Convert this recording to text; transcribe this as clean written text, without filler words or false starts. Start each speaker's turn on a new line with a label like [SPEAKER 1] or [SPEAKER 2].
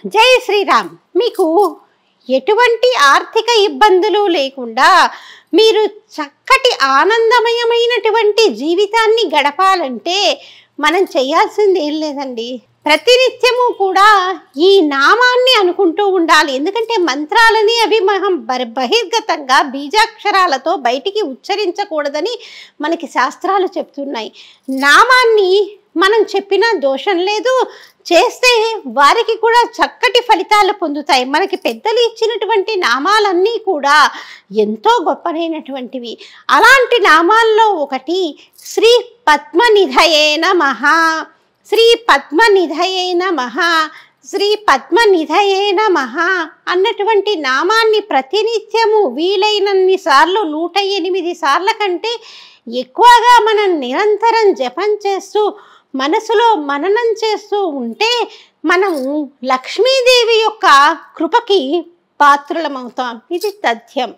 [SPEAKER 1] జై శ్రీరామ్. మీకు ఎటువంటి ఆర్థిక ఇబ్బందులు లేకుండా మీరు చక్కటి ఆనందమయమైనటువంటి జీవితాన్ని గడపాలంటే మనం చేయాల్సింది ఏం లేదండి, ప్రతినిత్యము కూడా ఈ నామాన్ని అనుకుంటూ ఉండాలి. ఎందుకంటే మంత్రాలని అవి మనం బహిర్గతంగా బీజాక్షరాలతో బయటికి ఉచ్చరించకూడదని మనకి శాస్త్రాలు చెప్తున్నాయి. నామాన్ని మనం చెప్పినా దోషం లేదు, చేస్తే వారికి కూడా చక్కటి ఫలితాలు పొందుతాయి. మనకి పెద్దలు ఇచ్చినటువంటి నామాలన్నీ కూడా ఎంతో గొప్పనైనటువంటివి. అలాంటి నామాల్లో ఒకటి శ్రీ పద్మనిధయే నమః, శ్రీ పద్మనిధయే నమః, శ్రీ పద్మనిధయే నమః అన్నటువంటి నామాన్ని ప్రతినిత్యము వీలైనన్ని సార్లు 108 సార్ల కంటే ఎక్కువగా మనం నిరంతరం జపం చేస్తూ మనసులో మననం చేస్తూ ఉంటే మనము లక్ష్మీదేవి యొక్క కృపకి పాత్రులమవుతాం. ఇది తథ్యం.